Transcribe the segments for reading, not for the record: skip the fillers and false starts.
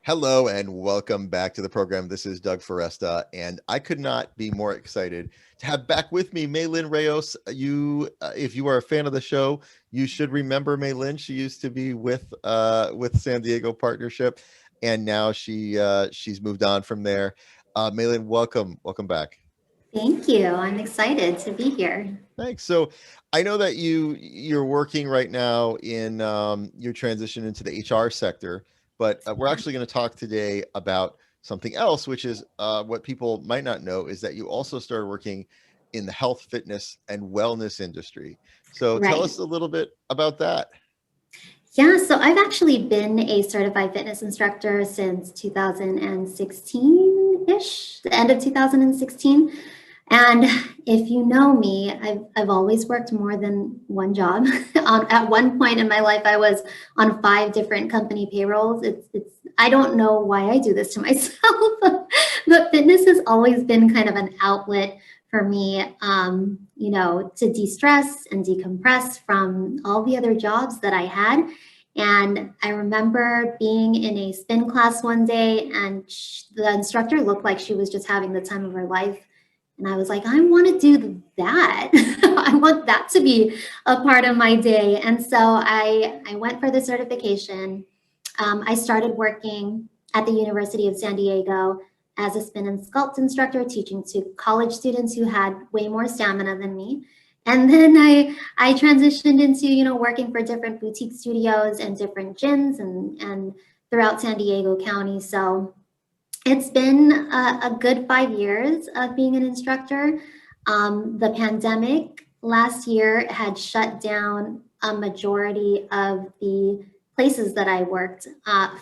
Hello and welcome back to the program. This is Doug Foresta, and I could not be more excited to have back with me Maylin Reyes. If you are a fan of the show, you should remember Maylin. She used to be with San Diego Partnership, and now she's moved on from there. Maylin, welcome back. Thank you. I'm excited to be here. Thanks. So, I know that you're working right now in your transition into the HR sector, but we're Yeah. actually going to talk today about something else, which is what people might not know is that you also started working in the health, fitness, and wellness industry. So, tell Right. us a little bit about that. Yeah, so I've actually been a certified fitness instructor since 2016-ish, the end of 2016. And if you know me, I've always worked more than one job. At one point in my life, I was on 5 different company payrolls. It's I don't know why I do this to myself, but fitness has always been kind of an outlet for me, to de-stress and decompress from all the other jobs that I had. And I remember being in a spin class one day, and the instructor looked like she was just having the time of her life. And I was like, I want to do that. I want that to be a part of my day. And so I went for the certification. I started working at the University of San Diego as a spin and sculpt instructor, teaching to college students who had way more stamina than me. And then I transitioned into, working for different boutique studios and different gyms and throughout San Diego County. So it's been a good 5 years of being an instructor. The pandemic last year had shut down a majority of the places that I worked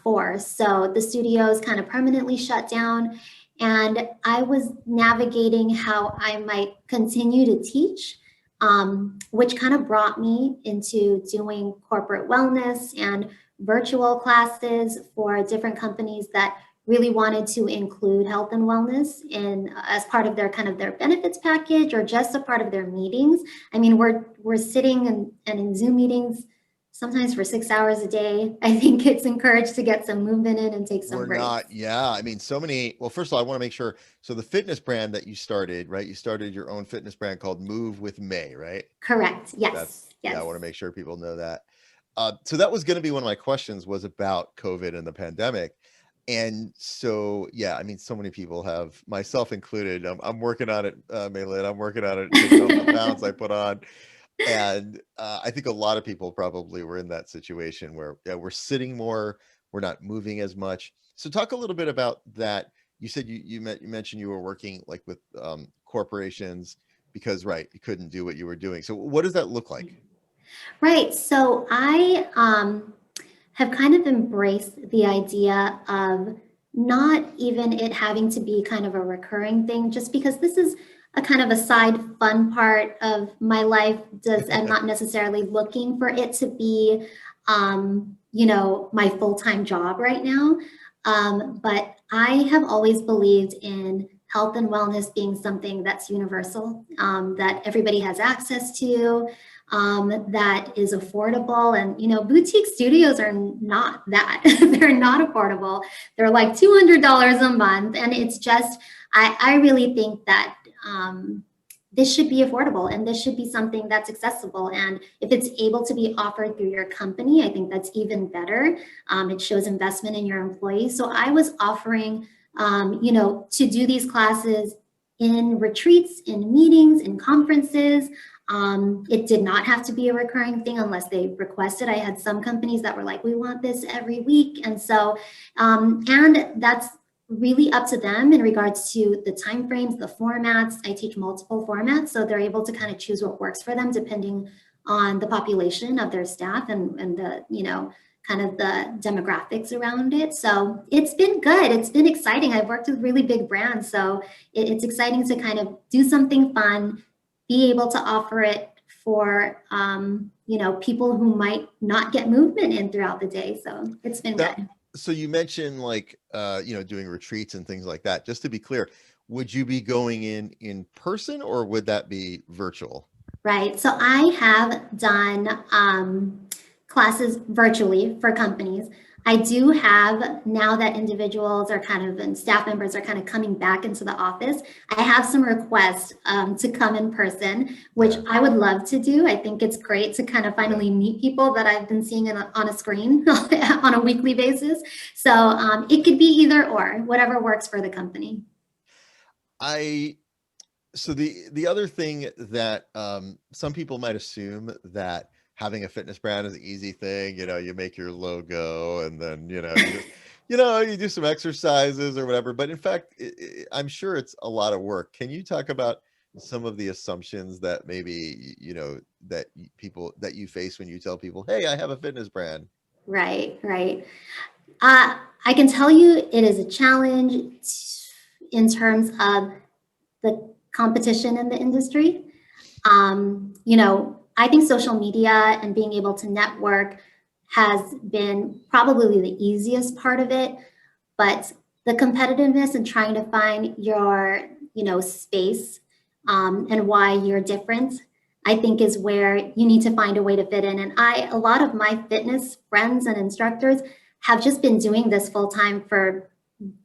for. So the studios kind of permanently shut down, and I was navigating how I might continue to teach, which kind of brought me into doing corporate wellness and virtual classes for different companies that really wanted to include health and wellness in as part of their benefits package or just a part of their meetings. I mean, we're sitting and in Zoom meetings sometimes for 6 hours a day. I think it's encouraged to get some movement in and take some We're breaks. not, yeah. I mean, so many. Well, first of all, I want to make sure. So, the fitness brand that you started, right? You started your own fitness brand called Move with May, right? Correct. That's Yes. yeah. I Yes. want to make sure people know that. So that was going to be one of my questions was about COVID and the pandemic. And so, yeah, I mean, so many people have, myself included. I'm working on it, Maylin. I'm working on it, taking off the pounds I put on. And I think a lot of people probably were in that situation where yeah, we're sitting more, we're not moving as much. So talk a little bit about that. You said you mentioned you were working like with corporations because right, you couldn't do what you were doing. So what does that look like? Right. So I have kind of embraced the idea of not even it having to be kind of a recurring thing, just because this is a kind of a side fun part of my life. I'm not necessarily looking for it to be, my full time job right now. But I have always believed in health and wellness being something that's universal, that everybody has access to, that is affordable. And, boutique studios are not that. They're not affordable. They're like $200 a month. And it's just, I really think that this should be affordable and this should be something that's accessible. And if it's able to be offered through your company, I think that's even better. It shows investment in your employees. So I was offering, to do these classes in retreats, in meetings, in conferences. It did not have to be a recurring thing unless they requested. I had some companies that were like, we want this every week. And so, and that's really up to them in regards to the timeframes, the formats. I teach multiple formats, so they're able to kind of choose what works for them depending on the population of their staff and the, kind of the demographics around it. So it's been good. It's been exciting. I've worked with really big brands, so it's exciting to kind of do something fun, be able to offer it for people who might not get movement in throughout the day. So it's been That good. so you mentioned like doing retreats and things like that. Just to be clear, would you be going in person or would that be virtual? Right. So I have done classes virtually for companies. I do have, now that individuals are kind of, and staff members are kind of coming back into the office, I have some requests to come in person, which Yeah, I would love to do. I think it's great to kind of yeah. finally meet people that I've been seeing on a screen on a weekly basis. So it could be either or, whatever works for the company. I So the other thing that some people might assume that having a fitness brand is an easy thing. You make your logo and then you do some exercises or whatever. But in fact, I'm sure it's a lot of work. Can you talk about some of the assumptions that maybe people that you face when you tell people, "Hey, I have a fitness brand"? Right, right. I can tell you it is a challenge in terms of the competition in the industry. I think social media and being able to network has been probably the easiest part of it, but the competitiveness and trying to find your, space and why you're different, I think is where you need to find a way to fit in. And a lot of my fitness friends and instructors have just been doing this full time for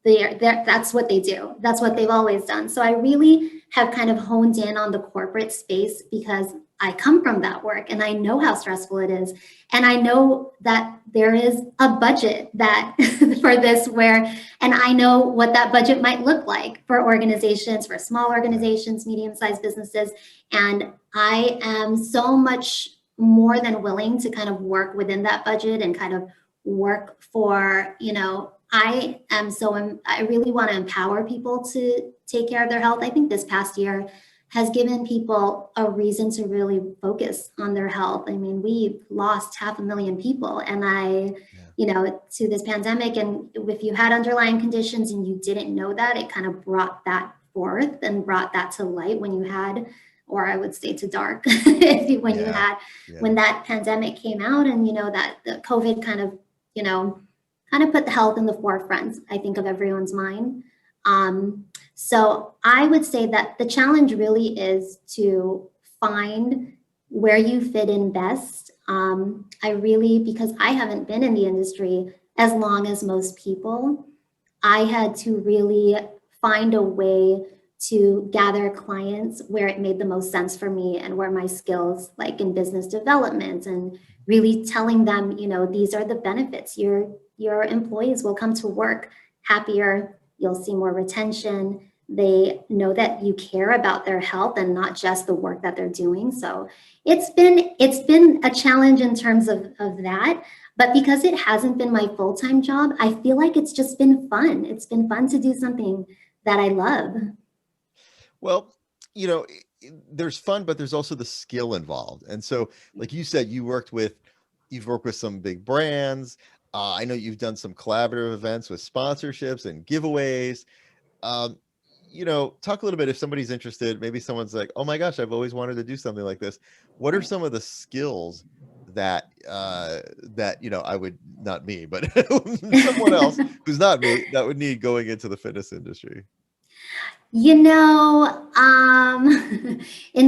that's what they do. That's what they've always done. So I really have kind of honed in on the corporate space because I come from that work and I know how stressful it is. And I know that there is a budget that for this and I know what that budget might look like for organizations, for small Right. organizations, medium-sized businesses. And I am so much more than willing to kind of work within that budget and kind of work for, I really want to empower people to take care of their health. I think this past year has given people a reason to really focus on their health. I mean, we've lost 500,000 people, and Yeah. to this pandemic. And if you had underlying conditions and you didn't know that, it kind of brought that forth and brought that to light when you had, or I would say to dark, when you Yeah. had, Yeah. when that pandemic came out and, that the COVID you know, kind of put the health in the forefront, I think, of everyone's mind. So I would say that the challenge really is to find where you fit in best. Because I haven't been in the industry as long as most people, I had to really find a way to gather clients where it made the most sense for me and where my skills, like in business development, and really telling them, these are the benefits. Your employees will come to work happier. You'll see more retention. They know that you care about their health and not just the work that they're doing. So it's been a challenge in terms of that. But because it hasn't been my full-time job, I feel like it's just been fun. It's been fun to do something that I love. Well, there's fun, but there's also the skill involved. And so, like you said, you've worked with some big brands. I know you've done some collaborative events with sponsorships and giveaways. Um, talk a little bit if somebody's interested. Maybe someone's like, "Oh my gosh, I've always wanted to do something like this." What are Right. some of the skills that I would, not me, but someone else who's not me, that would need going into the fitness industry? In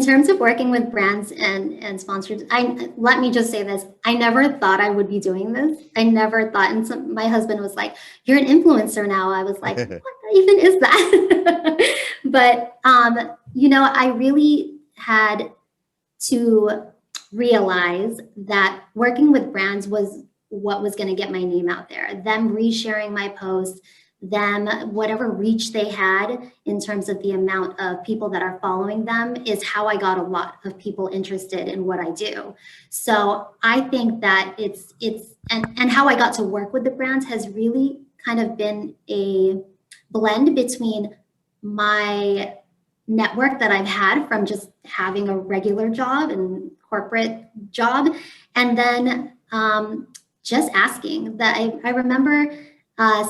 terms of working with brands and sponsors, let me just say this. I never thought I would be doing this. I never thought, and my husband was like, "You're an influencer now." I was like, "What even is that?" But I really had to realize that working with brands was what was going to get my name out there. Them resharing my posts, them, whatever reach they had in terms of the amount of people that are following them, is how I got a lot of people interested in what I do. So I think that and how I got to work with the brands has really kind of been a blend between my network that I've had from just having a regular job and corporate job, and then just asking. That I remember a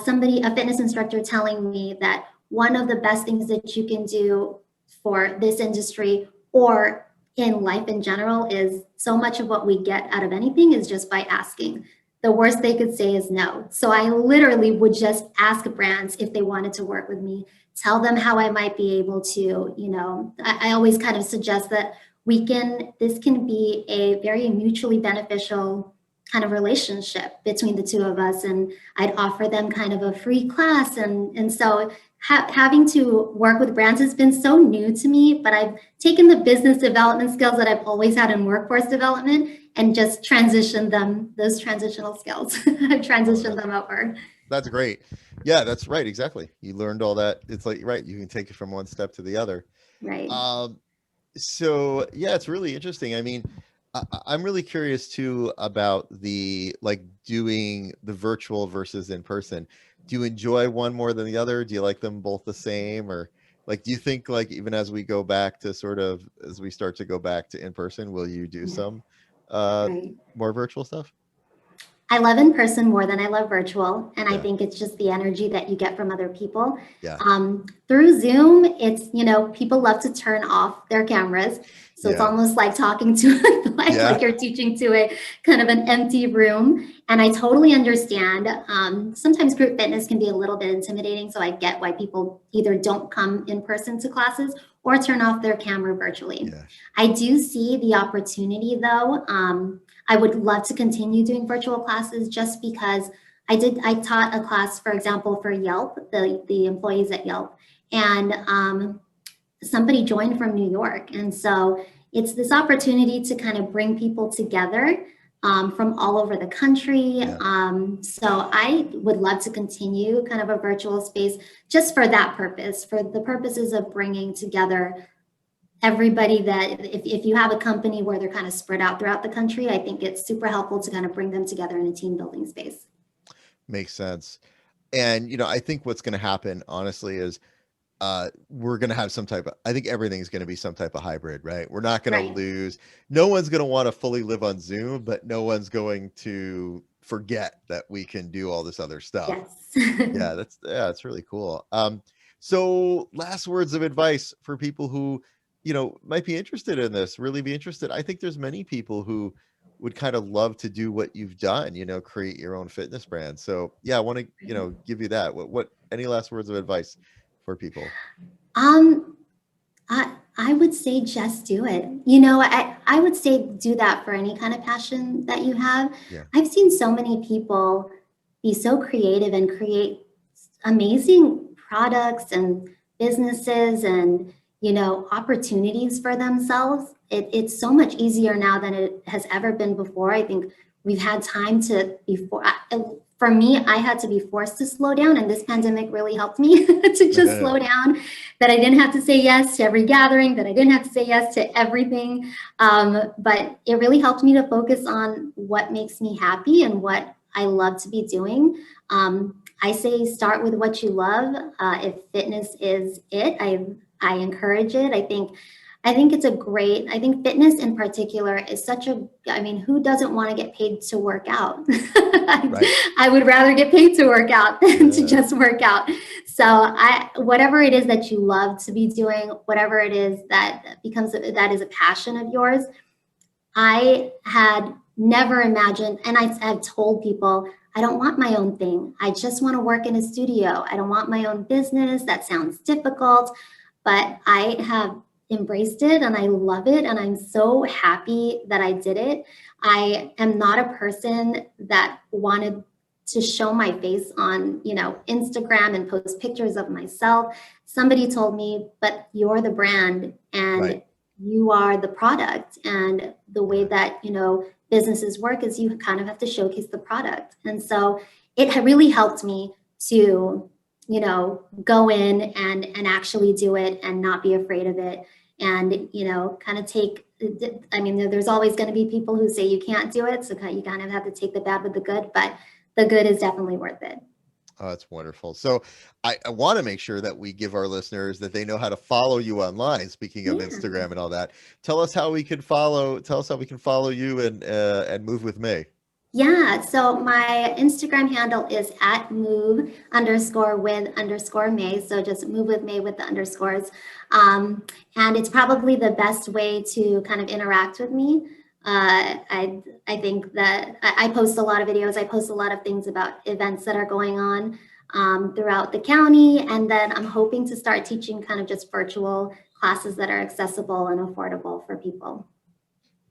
fitness instructor, telling me that one of the best things that you can do for this industry or in life in general is, so much of what we get out of anything is just by asking. The worst they could say is no. So I literally would just ask brands if they wanted to work with me, tell them how I might be able to, I always kind of suggest that this can be a very mutually beneficial kind of relationship between the two of us, and I'd offer them kind of a free class. And so having to work with brands has been so new to me, but I've taken the business development skills that I've always had in workforce development and just transitioned them, those transitional skills. I've Oh, transitioned them over. that's great. Yeah, that's right. Exactly. You learned all that. It's like, right. You can take it from one step to the other. Right. Um, so yeah, it's really interesting. I mean, I'm really curious too about the like doing the virtual versus in person. Do you enjoy one more than the other? Do you like them both the same, or like do you think like even as we go back to sort of as we start to go back to in person, will you do Yeah. some uh Right. more virtual stuff? I love in person more than I love virtual. And I Yeah. think it's just the energy that you get from other people. Yeah. Through Zoom, it's, people love to turn off their cameras. So it's Yeah. almost like talking to, Yeah. like you're teaching to a kind of an empty room. And I totally understand. Sometimes group fitness can be a little bit intimidating. So I get why people either don't come in person to classes or turn off their camera virtually. Yeah. I do see the opportunity though. I would love to continue doing virtual classes just because I taught a class, for example, for Yelp, the employees at Yelp, and somebody joined from New York. And so it's this opportunity to kind of bring people together from all over the country. Yeah. So I would love to continue kind of a virtual space just for that purpose, for the purposes of bringing together everybody. That if you have a company where they're kind of spread out throughout the country, I think it's super helpful to kind of bring them together in a team building space. Makes sense. And I think what's going to happen honestly is we're going to have some type of, I think everything's going to be some type of hybrid, right? We're not going to Right. lose, no one's going to want to fully live on Zoom, but no one's going to forget that we can do all this other stuff. Yes. That's really cool. So last words of advice for people who, might be interested in this, really be interested. I think there's many people who would kind of love to do what you've done, create your own fitness brand. So yeah, I want to, give you that. What, any last words of advice for people? um I would say just do it. I would say do that for any kind of passion that you have. Yeah. I've seen so many people be so creative and create amazing products and businesses and, opportunities for themselves. It's so much easier now than it has ever been before. I think we've had time to before. For me, I had to be forced to slow down, and this pandemic really helped me to just slow down, that I didn't have to say yes to every gathering, that I didn't have to say yes to everything. But it really helped me to focus on what makes me happy and what I love to be doing. I say start with what you love. If fitness is it, I encourage it. I think it's a great, I think fitness in particular is such a, I mean, who doesn't want to get paid to work out? Right. I would rather get paid to work out than to Yeah. just work out. So whatever it is that you love to be doing, whatever it is that that is a passion of yours, I had never imagined, and I have told people, I don't want my own thing. I just want to work in a studio. I don't want my own business. That sounds difficult, but I have embraced it and I love it. And I'm so happy that I did it. I am not a person that wanted to show my face on, Instagram and post pictures of myself. Somebody told me, but you're the brand and Right. you are the product. And the way that, businesses work is you kind of have to showcase the product. And so it really helped me to, go in and actually do it and not be afraid of it. And, kind of take, I mean, there's always going to be people who say you can't do it. So you kind of have to take the bad with the good, but the good is definitely worth it. Oh, that's wonderful. So I want to make sure that we give our listeners that they know how to follow you online. Speaking of Yeah. Instagram and all that, tell us how we can follow you and move with me. Yeah, so my Instagram handle is at move_with_May. So just move with May with the underscores. And it's probably the best way to kind of interact with me. I think that I post a lot of videos. I post a lot of things about events that are going on throughout the county. And then I'm hoping to start teaching kind of just virtual classes that are accessible and affordable for people.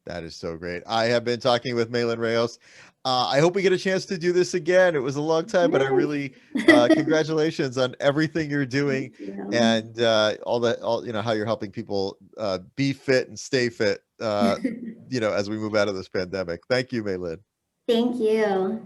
That is so great. I have been talking with Malin Reyes. I hope we get a chance to do this again. It was a long time, but I really congratulations on everything you're doing, Thank you. and all how you're helping people be fit and stay fit. As we move out of this pandemic. Thank you, Malin. Thank you.